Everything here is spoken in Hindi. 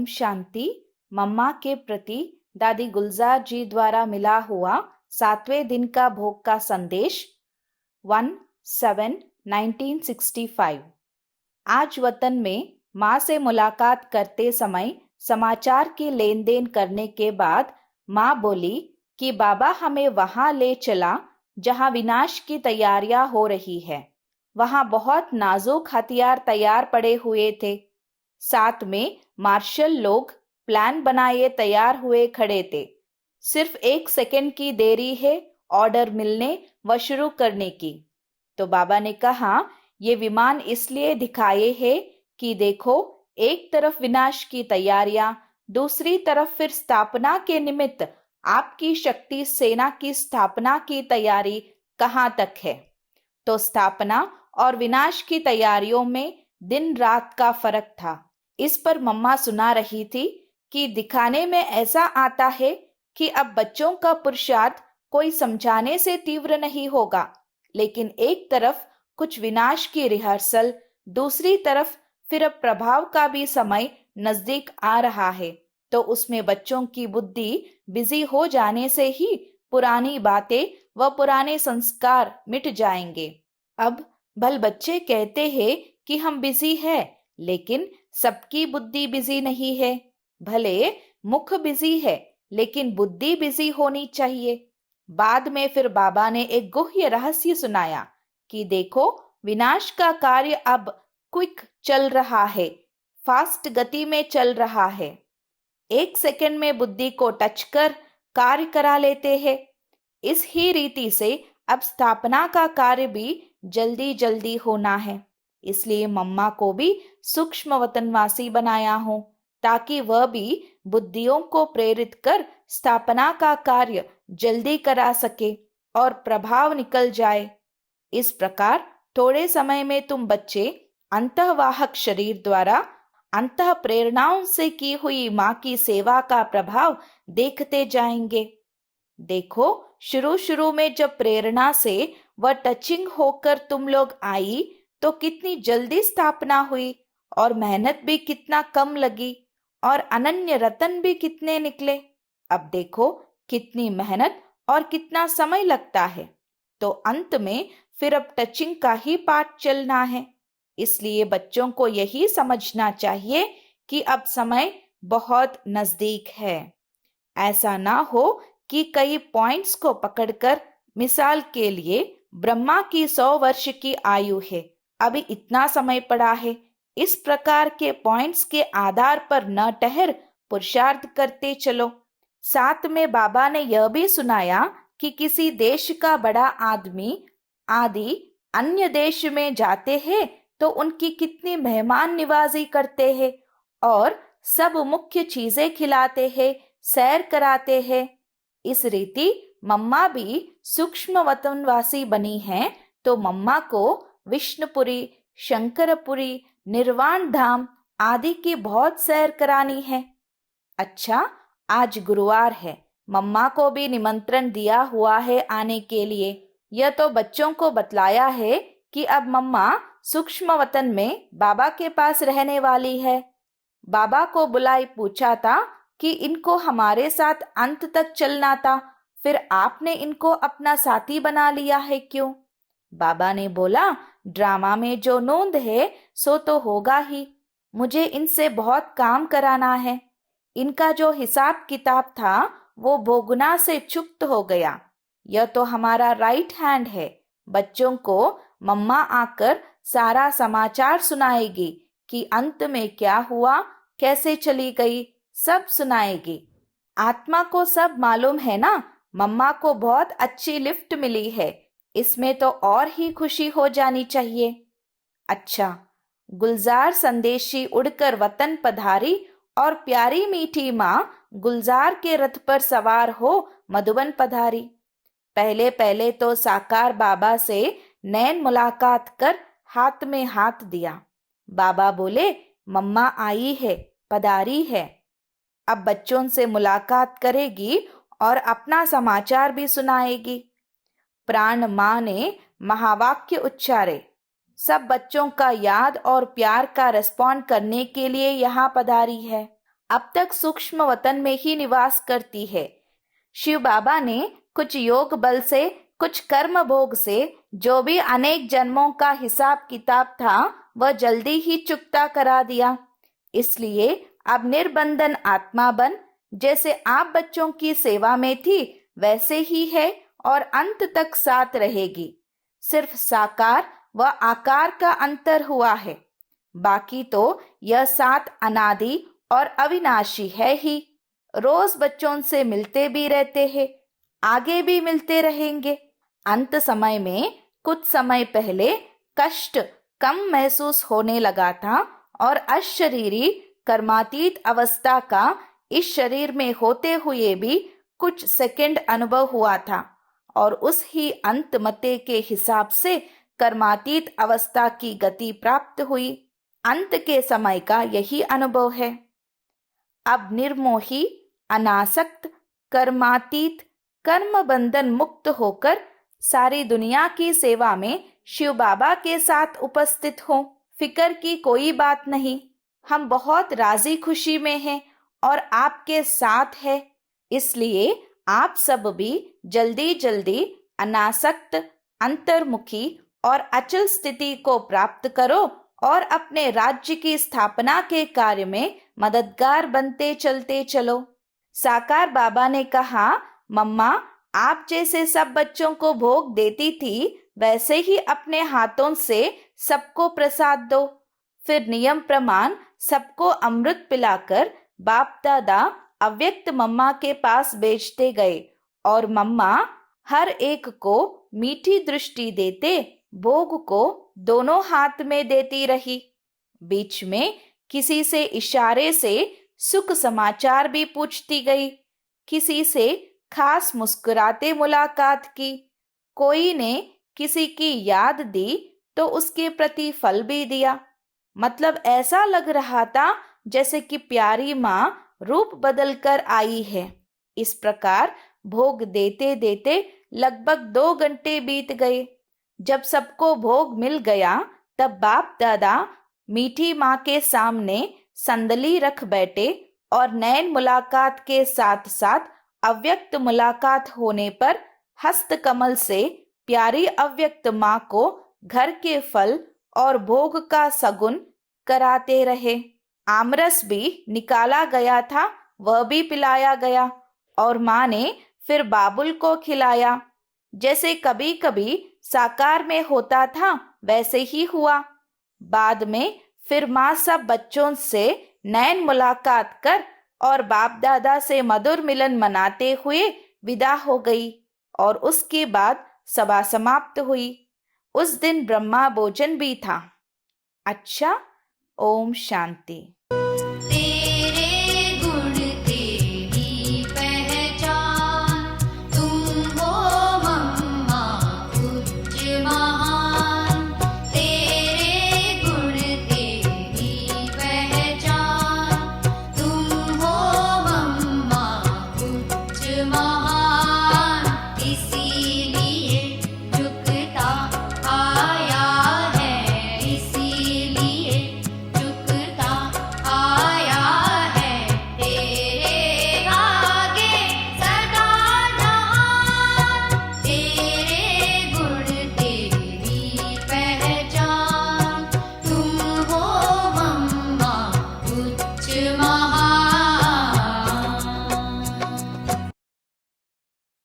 ओम शांति। मम्मा के प्रति दादी गुलजार जी द्वारा मिला हुआ 7वें दिन का भोग का संदेश 1/7/1965। आज वतन में माँ से मुलाकात करते समय समाचार की लेन देन करने के बाद माँ बोली कि बाबा हमें वहां ले चला जहां विनाश की तैयारियां हो रही है। वहां बहुत नाजुक हथियार तैयार पड़े हुए थे। साथ में मार्शल लोग प्लान बनाए तैयार हुए खड़े थे। सिर्फ 1 सेकंड की देरी है ऑर्डर मिलने व शुरू करने की। तो बाबा ने कहा, ये विमान इसलिए दिखाए हैं कि देखो, एक तरफ विनाश की तैयारियां, दूसरी तरफ फिर स्थापना के निमित्त आपकी शक्ति सेना की स्थापना की तैयारी कहां तक है। तो स्थापना और विनाश की तैयारियों में दिन रात का फर्क था। इस पर मम्मा सुना रही थी कि दिखाने में ऐसा आता है कि अब बच्चों का पुरुषार्थ कोई समझाने से तीव्र नहीं होगा, लेकिन एक तरफ कुछ विनाश की रिहर्सल, दूसरी तरफ फिर अब प्रभाव का भी समय नजदीक आ रहा है। तो उसमें बच्चों की बुद्धि बिजी हो जाने से ही पुरानी बातें व पुराने संस्कार मिट जाएंगे। अब भल बच्चे कहते हैं कि हम बिजी हैं, लेकिन सबकी बुद्धि बिजी नहीं है। भले मुख बिजी है, लेकिन बुद्धि बिजी होनी चाहिए। बाद में फिर बाबा ने एक गुह्य रहस्य सुनाया कि देखो, विनाश का कार्य अब क्विक चल रहा है, फास्ट गति में चल रहा है। 1 सेकंड में बुद्धि को टच कर कार्य करा लेते हैं। इस ही रीति से अब स्थापना का कार्य भी जल्दी जल्दी होना है। इसलिए मम्मा को भी सूक्ष्म वतनवासी बनाया हूं, ताकि वह भी बुद्धियों को प्रेरित कर स्थापना का कार्य जल्दी करा सके और प्रभाव निकल जाए। इस प्रकार थोड़े समय में तुम बच्चे अंतःवाहक शरीर द्वारा अंतः प्रेरणाओं से की हुई माँ की सेवा का प्रभाव देखते जाएंगे। देखो, शुरू शुरू में जब प्रेरणा से वह टचिंग होकर तुम लोग आई तो कितनी जल्दी स्थापना हुई और मेहनत भी कितना कम लगी और अनन्य रतन भी कितने निकले। अब देखो कितनी मेहनत और कितना समय लगता है। तो अंत में फिर अब टचिंग का ही पाठ चलना है। इसलिए बच्चों को यही समझना चाहिए कि अब समय बहुत नजदीक है। ऐसा ना हो कि कई पॉइंट्स को पकड़कर, मिसाल के लिए ब्रह्मा की 100 वर्ष की आयु है, अभी इतना समय पड़ा है, इस प्रकार के पॉइंट्स के आधार पर न ठहर पुरुषार्थ करते चलो। साथ में बाबा ने यह भी सुनाया कि किसी देश का बड़ा आदमी आदि अन्य देश में जाते हैं तो उनकी कितनी मेहमान निवाजी करते हैं और सब मुख्य चीजें खिलाते हैं, सैर कराते हैं। इस रीति मम्मा भी सूक्ष्म वतनवासी बनी हैं, तो मम्मा को विष्णुपुरी, शंकरपुरी, निर्वाण धाम आदि की बहुत सैर करानी है। अच्छा, आज गुरुवार है, मम्मा को भी निमंत्रण दिया हुआ है आने के लिए। यह तो बच्चों को बतलाया है कि अब मम्मा सूक्ष्म वतन में बाबा के पास रहने वाली है। बाबा को बुलाई पूछा था कि इनको हमारे साथ अंत तक चलना था, फिर आपने इनको अपना साथी बना लिया है क्यों? बाबा ने बोला, ड्रामा में जो नोंद है सो तो होगा ही। मुझे इनसे बहुत काम कराना है। इनका जो हिसाब किताब था वो भोगना से चुप्त हो गया। यह तो हमारा राइट हैंड है। बच्चों को मम्मा आकर सारा समाचार सुनाएगी कि अंत में क्या हुआ, कैसे चली गई, सब सुनाएगी। आत्मा को सब मालूम है ना। मम्मा को बहुत अच्छी लिफ्ट मिली है, इसमें तो और ही खुशी हो जानी चाहिए। अच्छा, गुलजार संदेशी उड़कर वतन पधारी और प्यारी मीठी माँ गुलजार के रथ पर सवार हो मधुबन पधारी। पहले पहले तो साकार बाबा से नैन मुलाकात कर हाथ में हाथ दिया। बाबा बोले, मम्मा आई है, पधारी है। अब बच्चों से मुलाकात करेगी और अपना समाचार भी सुनाएगी। प्राण माँ ने महावाक्य उच्चारे। सब बच्चों का याद और प्यार का रिस्पॉन्ड करने के लिए यहाँ पधारी है। अब तक सूक्ष्म वतन में ही निवास करती है। शिव बाबा ने कुछ योग बल से, कुछ कर्म भोग से जो भी अनेक जन्मों का हिसाब किताब था वह जल्दी ही चुकता करा दिया। इसलिए अब निर्बंधन आत्मा बन, जैसे आप बच्चों की सेवा में थी वैसे ही है और अंत तक साथ रहेगी। सिर्फ साकार व आकार का अंतर हुआ है, बाकी तो यह साथ अनादि और अविनाशी है ही। रोज बच्चों से मिलते भी रहते हैं, आगे भी मिलते रहेंगे। अंत समय में कुछ समय पहले कष्ट कम महसूस होने लगा था और अशरीरी कर्मातीत अवस्था का इस शरीर में होते हुए भी कुछ सेकंड अनुभव हुआ था और उस ही अंत मते के हिसाब से कर्मातीत अवस्था की गति प्राप्त हुई। अंत के समय का यही अनुभव है। अब निर्मोही, अनासक्त, कर्मातीत, कर्म बंधन मुक्त होकर सारी दुनिया की सेवा में शिव बाबा के साथ उपस्थित हो। फिकर की कोई बात नहीं, हम बहुत राजी खुशी में हैं और आपके साथ है। इसलिए आप सब भी जल्दी जल्दी अनासक्त, अंतर्मुखी और अचल स्थिति को प्राप्त करो और अपने राज्य की स्थापना के कार्य में मददगार बनते चलते चलो। साकार बाबा ने कहा, मम्मा आप जैसे सब बच्चों को भोग देती थी वैसे ही अपने हाथों से सबको प्रसाद दो। फिर नियम प्रमाण सबको अमृत पिलाकर बाप दादा अव्यक्त मम्मा के पास भेजते गए और मम्मा हर एक को मीठी दृष्टि देते भोग को दोनों हाथ में देती रही। बीच में किसी से इशारे से सुख समाचार भी पूछती गई, किसी से खास मुस्कुराते मुलाकात की, कोई ने किसी की याद दी तो उसके प्रति फल भी दिया। मतलब ऐसा लग रहा था जैसे कि प्यारी माँ रूप बदल कर आई है। इस प्रकार भोग देते देते लगभग 2 घंटे बीत गए। जब सबको भोग मिल गया तब बाप दादा मीठी माँ के सामने संदली रख बैठे और नैन मुलाकात के साथ साथ अव्यक्त मुलाकात होने पर हस्त कमल से प्यारी अव्यक्त माँ को घर के फल और भोग का सगुन कराते रहे। आमरस भी निकाला गया था, वह भी पिलाया गया और माँ ने फिर बाबुल को खिलाया। जैसे कभी कभी साकार में होता था वैसे ही हुआ। बाद में फिर माँ सब बच्चों से नैन मुलाकात कर और बाप दादा से मधुर मिलन मनाते हुए विदा हो गई और उसके बाद सभा समाप्त हुई। उस दिन ब्रह्मा भोजन भी था। अच्छा, ओम शांति।